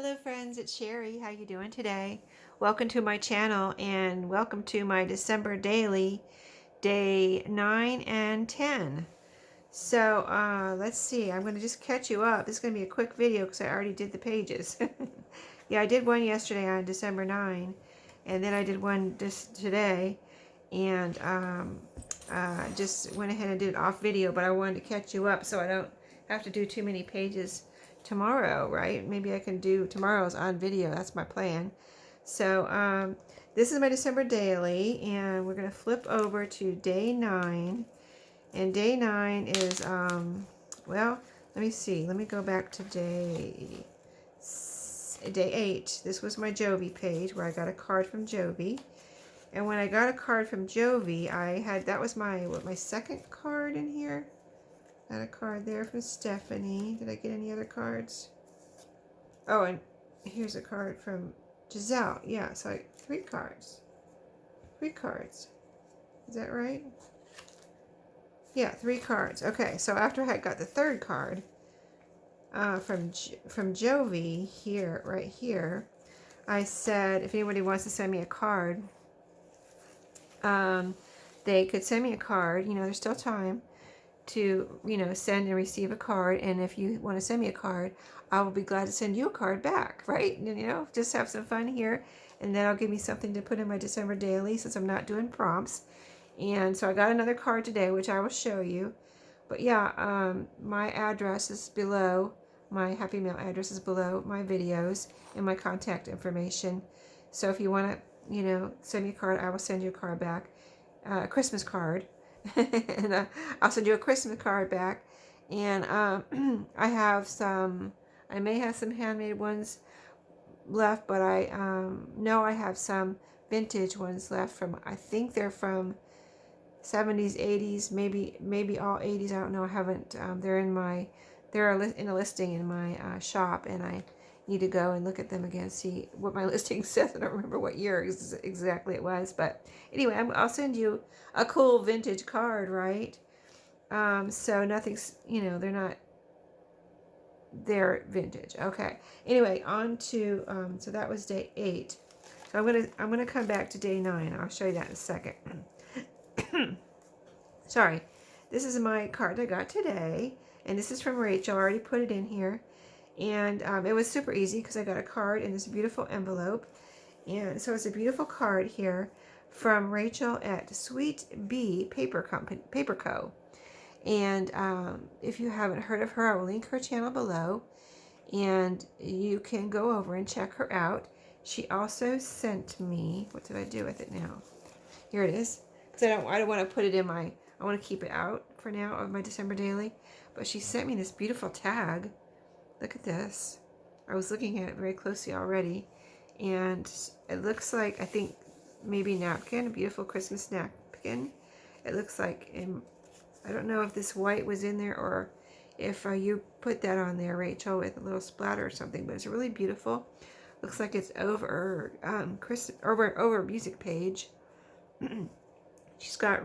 Hello friends, it's Sherry. How you doing today? Welcome to my channel and welcome to my December daily, day 9 and 10. So let's see, I'm going to just catch you up. This is going to be a quick video because I already did the pages. Yeah, I did one yesterday on December 9 and then I did one just today and just went ahead and did it off video, but I wanted to catch you up so I don't have to do too many pages tomorrow, right? Maybe I can do tomorrow's on video. That's my plan. So this is my December daily, and we're going to flip over to day 9. And day 9 is, well, let me see. Let me go back to day 8. This was my Jovi page where I got a card from Jovi. And when I got a card from Jovi, that was my second card in here. Got a card there from Stephanie. Did I get any other cards? Oh, and here's a card from Giselle. Yeah, so 3 cards. 3 cards. Is that right? Yeah, 3 cards. Okay, so after I got the 3rd card from Jovi here, right here, I said if anybody wants to send me a card, they could send me a card. You know, there's still time to, send and receive a card. And if you want to send me a card, I will be glad to send you a card back, right? Just have some fun here. And that'll give me something to put in my December daily since I'm not doing prompts. And so I got another card today, which I will show you. But yeah, my address is below. My Happy Mail address is below my videos and my contact information. So if you want to, send me a card, I will send you a card back, a Christmas card. And I'll send you a Christmas card back. And I may have some handmade ones left, but I know I have some vintage ones left from, I think they're from 70s, 80s, maybe all 80s. I don't know. I haven't. They're in a listing in my shop, and I need to go and look at them again, see what my listing says. I don't remember what year exactly it was, but anyway, I'll send you a cool vintage card, right? So nothing's, they're vintage. Okay. Anyway, on to so that was day 8. So I'm gonna come back to day 9. I'll show you that in a second. Sorry, this is my card I got today, and this is from Rachel. I already put it in here. And it was super easy because I got a card in this beautiful envelope. And so it's a beautiful card here from Rachel at Sweet Bee Paper Co. And if you haven't heard of her, I will link her channel below. And you can go over and check her out. She also sent me, what did I do with it now? Here it is. Because I don't want to put it in I want to keep it out for now of my December daily. But she sent me this beautiful tag. Look at this. I was looking at it very closely already, and it looks like, I think maybe napkin, a beautiful Christmas napkin. It looks like, I don't know if this white was in there or if you put that on there, Rachel, with a little splatter or something, but it's really beautiful. Looks like it's over over music page. She's got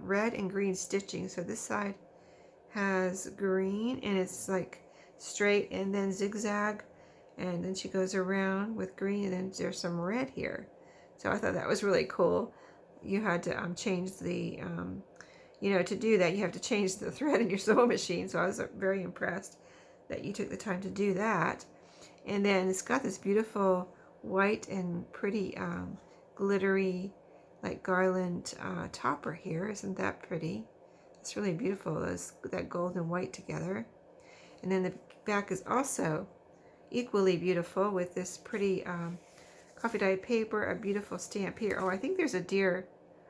red and green stitching, so this side has green and it's like straight and then zigzag, and then she goes around with green, and then there's some red here. So I thought that was really cool. You had to change the to do that you have to change the thread in your sewing machine, so I was very impressed that you took the time to do that. And then it's got this beautiful white and pretty glittery like garland topper here. Isn't that pretty? It's really beautiful, that gold and white together. And then the back is also equally beautiful with this pretty coffee dyed paper, a beautiful stamp here. Oh, I think there's a deer.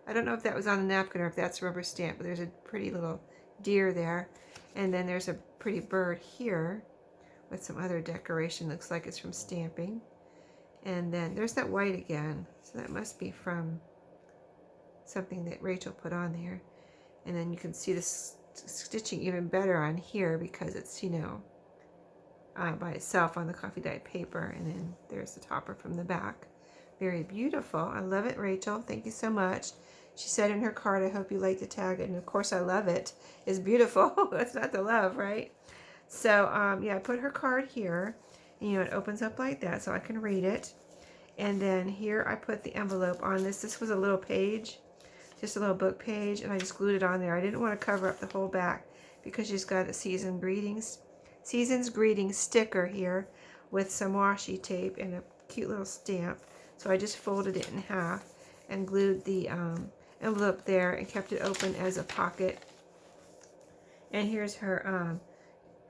I don't know if that was on the napkin or if that's a rubber stamp, but there's a pretty little deer there. And then there's a pretty bird here with some other decoration. Looks like it's from stamping. And then there's that white again. So that must be from something that Rachel put on there. And then you can see this stitching even better on here because it's, by itself on the coffee dyed paper. And then there's the topper from the back. Very beautiful. I love it, Rachel. Thank you so much. She said in her card, I hope you like the tag. And of course I love it. It's beautiful. That's not the love, right? So yeah, I put her card here. And, it opens up like that so I can read it. And then here I put the envelope on this. This was a little page, just a little book page, and I just glued it on there. I didn't want to cover up the whole back because she's got a Season's Greetings sticker here with some washi tape and a cute little stamp. So I just folded it in half and glued the envelope there and kept it open as a pocket. And here's her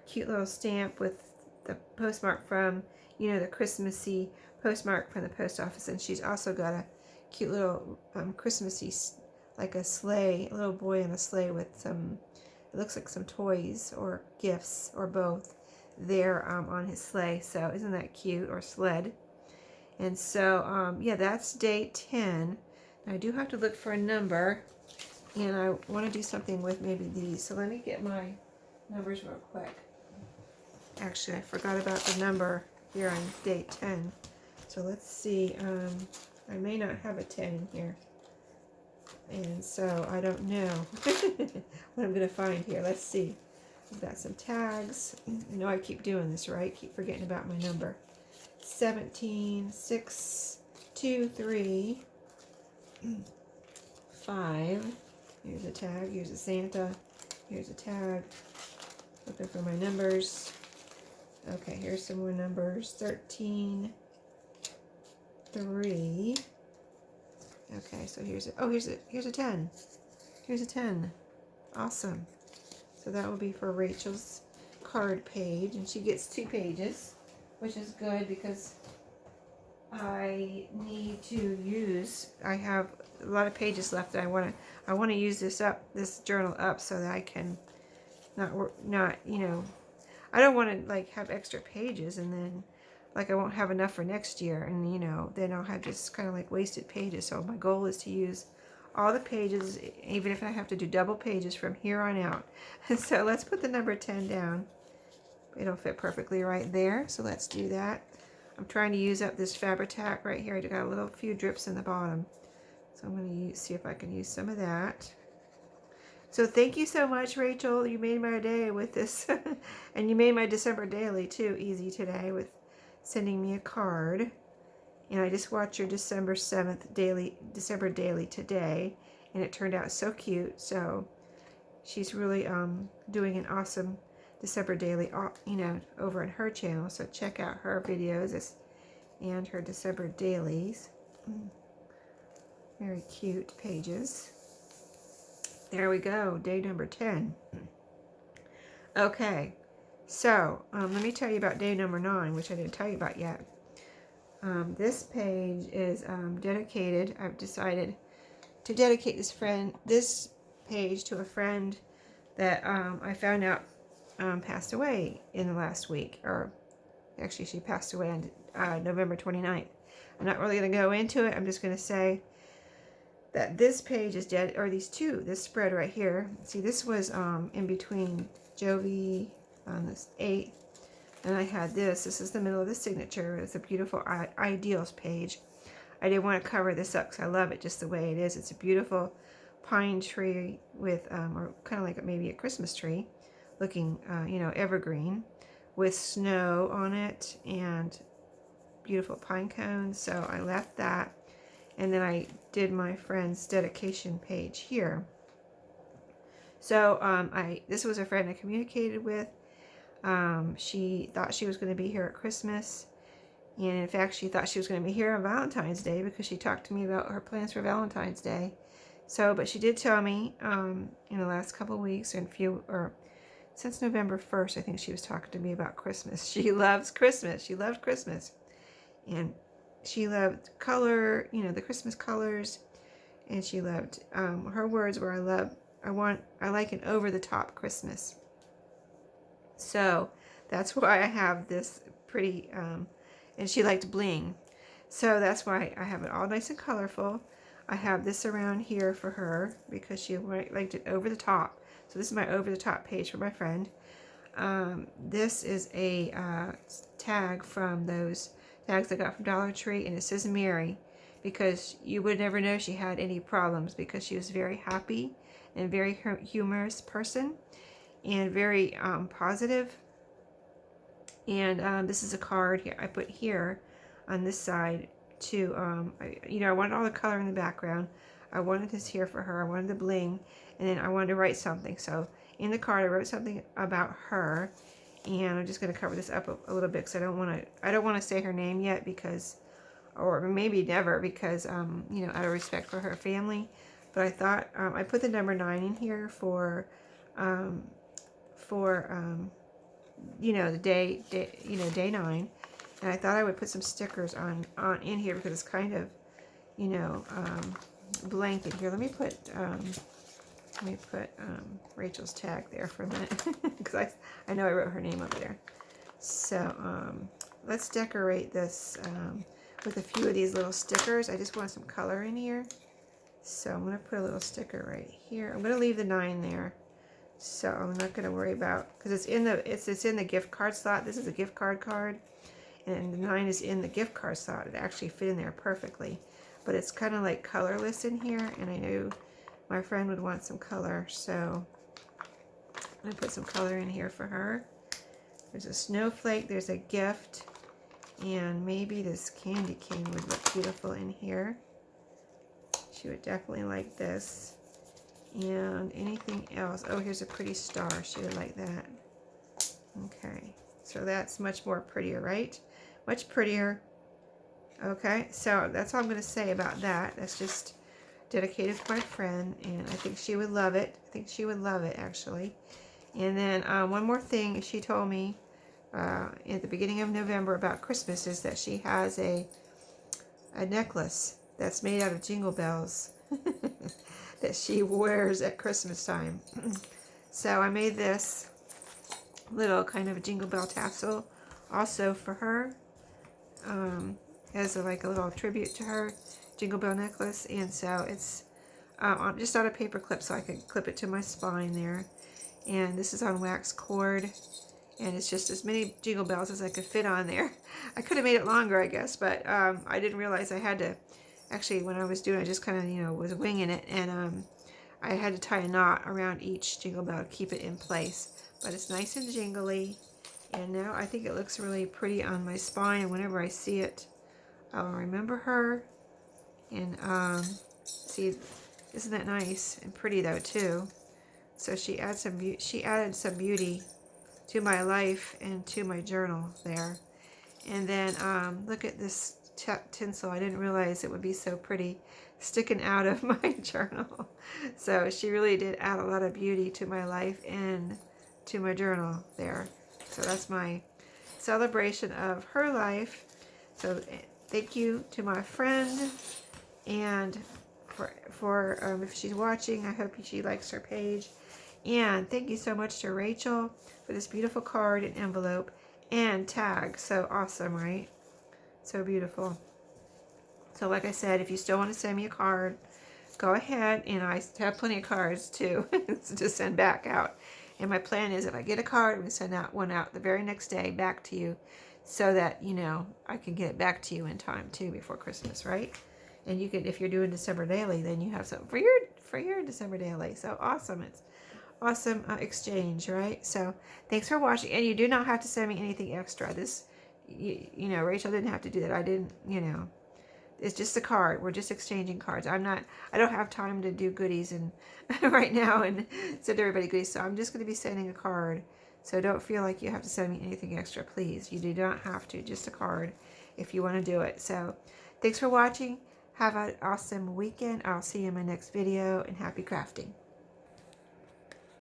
cute little stamp with the postmark from, the Christmassy postmark from the post office. And she's also got a cute little Christmassy, like a sleigh, a little boy in a sleigh with some, it looks like some toys or gifts or both there on his sleigh. So isn't that cute? Or sled. And so, yeah, that's day 10. Now, I do have to look for a number, and I want to do something with maybe these. So let me get my numbers real quick. Actually, I forgot about the number here on day 10. So let's see. I may not have a 10 in here. And so I don't know what I'm going to find here. Let's see. I've got some tags. I know I keep doing this, right? Keep forgetting about my number. 17, 6, 2, 3, 5. Here's a tag. Here's a Santa. Here's a tag. Looking for my numbers. Okay, here's some more numbers. 13, 3. Okay, so here's a, here's a 10. Here's a 10. Awesome. So that will be for Rachel's card page, and she gets 2 pages, which is good because I need to use, I have a lot of pages left that I want to use this journal up so that I can not, I don't want to like have extra pages and then like I won't have enough for next year, and then I'll have just kind of like wasted pages. So my goal is to use all the pages, even if I have to do double pages from here on out. So let's put the number 10 down. It'll fit perfectly right there. So let's do that. I'm trying to use up this Fabri-Tac right here. I got a few drips in the bottom. So I'm going to see if I can use some of that. So thank you so much, Rachel. You made my day with this. And you made my December daily too easy today with sending me a card. And I just watched your December 7th December daily today, and it turned out so cute. So she's really doing an awesome December daily, over on her channel. So check out her videos and her December dailies. Very cute pages. There we go, day number 10. Okay, so let me tell you about day number 9, which I didn't tell you about yet. This page is dedicated. I've decided to dedicate this page to a friend that I found out passed away in the last week, or actually she passed away on November 29th. I'm not really going to go into it. I'm just going to say that this page is dead, or this spread right here. See, this was in between Jovi on the 8th, and I had this. This is the middle of the signature. It's a beautiful ideals page. I didn't want to cover this up because I love it just the way it is. It's a beautiful pine tree with, or kind of like maybe a Christmas tree looking, evergreen with snow on it and beautiful pine cones. So I left that. And then I did my friend's dedication page here. So this was a friend I communicated with. She thought she was going to be here at Christmas. And in fact, she thought she was going to be here on Valentine's Day because she talked to me about her plans for Valentine's Day. So, but she did tell me in the last couple of weeks, since November 1st, I think she was talking to me about Christmas. She loves Christmas. She loved Christmas. And she loved color, the Christmas colors. And she loved, her words were, I like an over-the-top Christmas. So that's why I have this pretty, and she liked bling. So that's why I have it all nice and colorful. I have this around here for her because she liked it over the top. So this is my over the top page for my friend. This is a tag from those tags I got from Dollar Tree, and it says Mary, because you would never know she had any problems because she was very happy and very humorous person and very positive. And this is a card here I put here on this side to, I wanted all the color in the background. I wanted this here for her. I wanted the bling, and then I wanted to write something. So in the card, I wrote something about her, and I'm just going to cover this up a little bit because I don't want to say her name yet because, or maybe never, because out of respect for her family. But I thought I put the number 9 in here for the day 9, and I thought I would put some stickers on in here because it's kind of blanket here. Let me put Rachel's tag there for a minute because I know I wrote her name up there. So let's decorate this with a few of these little stickers. I just want some color in here, so I'm going to put a little sticker right here. I'm going to leave the 9 there, so I'm not going to worry about, because it's in the gift card slot. This is a gift card, and the 9 is in the gift card slot. It actually fit in there perfectly, but it's kind of like colorless in here, and I knew my friend would want some color, so I'm going to put some color in here for her. There's a snowflake, there's a gift, and maybe this candy cane would look beautiful in here. She would definitely like this. And anything else? Oh, here's a pretty star. She would like that. Okay, so that's much more prettier, right? Much prettier. Okay, so that's all I'm going to say about that. That's just dedicated to my friend, and I think she would love it. I think she would love it, actually. And then one more thing she told me at the beginning of November about Christmas is that she has a necklace that's made out of jingle bells that she wears at Christmas time. So I made this little kind of jingle bell tassel also for her as like a little tribute to her jingle bell necklace. And so it's just on a paper clip, so I can clip it to my spine there. And this is on wax cord, and it's just as many jingle bells as I could fit on there. I could have made it longer, I guess, but I didn't realize I had to, actually when I was doing it, I just kind of was winging it, and I had to tie a knot around each jingle bell to keep it in place. But it's nice and jingly, and now I think it looks really pretty on my spine, and whenever I see it, I'll remember her. And see, isn't that nice and pretty though too? So she added some beauty to my life and to my journal there. And then look at this tinsel. I didn't realize it would be so pretty sticking out of my journal. So she really did add a lot of beauty to my life and to my journal there. So that's my celebration of her life. So thank you to my friend, and for if she's watching, I hope she likes her page. And thank you so much to Rachel for this beautiful card and envelope and tag. So awesome, right? So beautiful. So like I said, if you still want to send me a card, go ahead, and I have plenty of cards too to send back out. And my plan is, if I get a card, I'm going to send one out the very next day back to you, so that I can get it back to you in time too before Christmas, right? And you could, if you're doing December daily, then you have something for your December daily. So awesome! It's awesome exchange, right? So thanks for watching, and you do not have to send me anything extra. This, Rachel didn't have to do that. I didn't, It's just a card. We're just exchanging cards. I don't have time to do goodies and right now and send everybody goodies. So I'm just going to be sending a card. So don't feel like you have to send me anything extra, please. You do not have to. Just a card if you want to do it. So thanks for watching. Have an awesome weekend. I'll see you in my next video, and happy crafting.